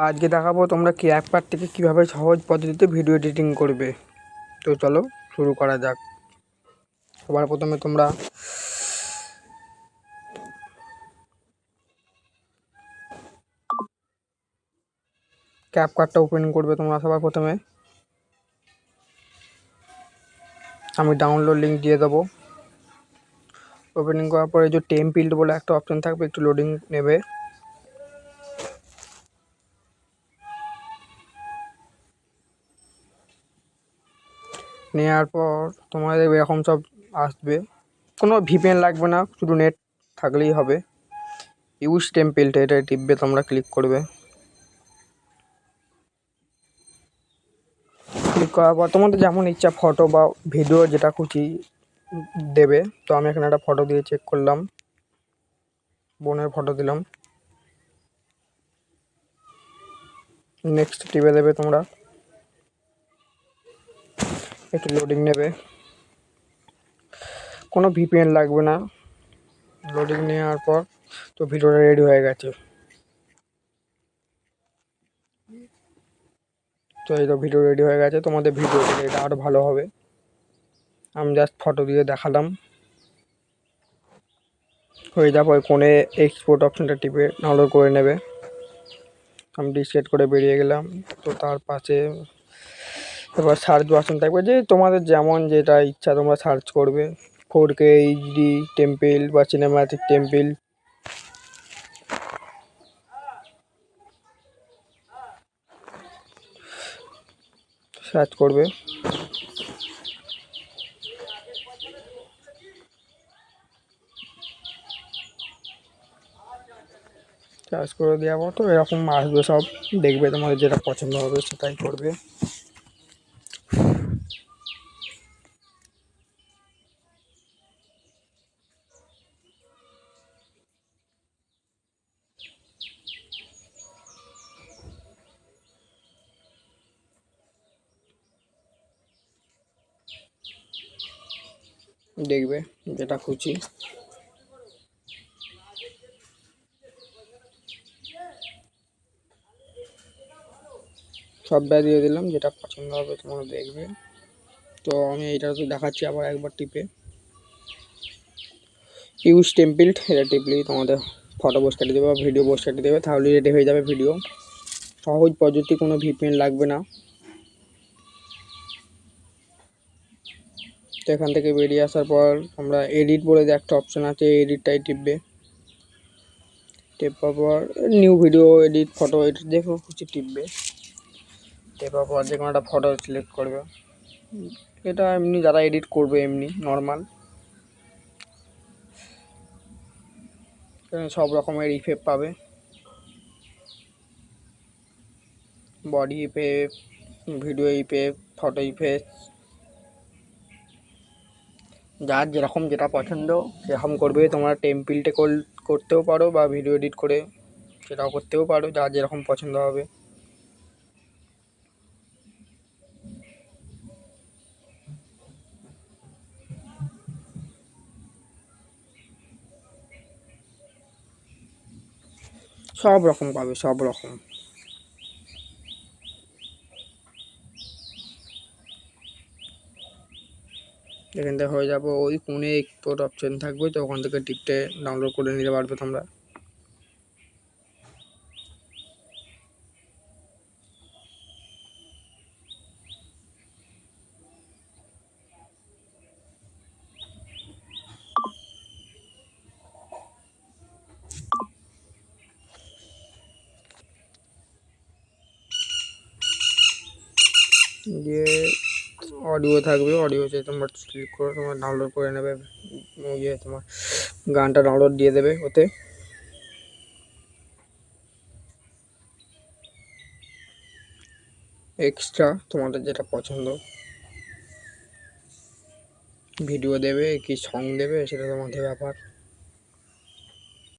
আজকে দেখাবো তোমরা ক্যাপকাট থেকে কিভাবে সহজ পদ্ধতিতে ভিডিও এডিটিং করবে। তো চলো শুরু করা যাক। সবার প্রথমে তোমরা ক্যাপকাটটা ওপেন করবে। তোমরা সবার প্রথমে আমি ডাউনলোড লিঙ্ক দিয়ে দেবো। ওপেনিং করার পরে যে টেমপ্লেট বলে একটা অপশন থাকবে, একটু লোডিং নেবে। নেওয়ার পর তোমাদের এরকম সব আসবে। কোনো ভিপিএন লাগবে না, শুধু নেট থাকলেই হবে। ইউজ টেমপ্লেট এটা টিপবে, তোমরা ক্লিক করবে। ক্লিক করার পর তোমাদের যেমন ইচ্ছা ফটো বা ভিডিও যেটা খুশি দেবে। তো আমি এখানে একটা ফটো দিয়ে চেক করলাম, বোনের ফটো দিলাম। নেক্সট টিপে দেবে তোমরা, একটু লোডিং নেবে। কোনো ভিপিএন লাগবে না। লোডিং নেওয়ার পর তো ভিডিওটা রেডি হয়ে গেছে। তো এই তো ভিডিও রেডি হয়ে গেছে। তোমাদের ভিডিও এটা আরও ভালো হবে। আমি জাস্ট ফটো দিয়ে দেখালাম। হয়ে যাওয়ার পর কোণে এক্সপোর্ট অপশানটা টিপে ডাউনলোড করে নেবে। আমি ডিসেট করে বেরিয়ে গেলাম। তো তার পাশে এবার সার্চ বাটন থাকবে, যে তোমাদের যেমন যেটা ইচ্ছা তোমরা সার্চ করবে। 4K এইচডি টেম্পল বা সিনেম্যাটিক টেম্পল সার্চ করবে। সার্চ করে দেওয়ার পর তো এরকম আসবে সব, দেখবে তোমাদের যেটা পছন্দ হবে সেটাই করবে। দেখবে যেটা খুশি। সবটা দিয়ে দিলাম, যেটা পছন্দ হবে তোমরা দেখবে। তো আমি এইটা তো দেখাচ্ছি আবার একবার টিপে। ইউজ টেমপ্লেট এটা টিপলেই তোমাদের ফটো পোস্ট কেটে দেবে বা ভিডিও পোস্ট কেটে দেবে, তাহলে রেডি হয়ে যাবে ভিডিও। সহজ পদ্ধতি, কোনো ভিপিএন লাগবে না। তো এখান থেকে বেরিয়ে আসার পর আমরা এডিট বলে যে একটা অপশান আছে, এডিটটাই টিপবে। টেপার পর new video edit photo edit দেখো কিছু টিপবে। টেপার পর যে কোনো একটা ফটো সিলেক্ট করবে। এটা এমনি যারা এডিট করবে এমনি নর্মাল, সব রকমের ইফেক্ট পাবে। Body effect, video effect, photo effect, যার যেরকম যেটা পছন্দ সেরকম করবে। তোমরা টেমপ্লেটে করতেও পারো বা ভিডিও এডিট করে সেটাও করতেও পারো, যার যেরকম পছন্দ হবে। সব রকম পাবে, সব রকম। এখান থেকে হয়ে যাবো, ওই কোণে এক্সপোর্ট অপশন থাকবে, তো ওখান থেকে টিপতে ডাউনলোড করে নিতে পারবে তোমরা। দিয়ে অডিও থাকবে, অডিওতে তোমরা ক্লিক করে তোমার ডাউনলোড করে নেবে। তোমার গানটা ডাউনলোড দিয়ে দেবে ওতে। এক্সট্রা তোমাদের যেটা পছন্দ ভিডিও দেবে কি সং দেবে সেটা তোমাদের ব্যাপার।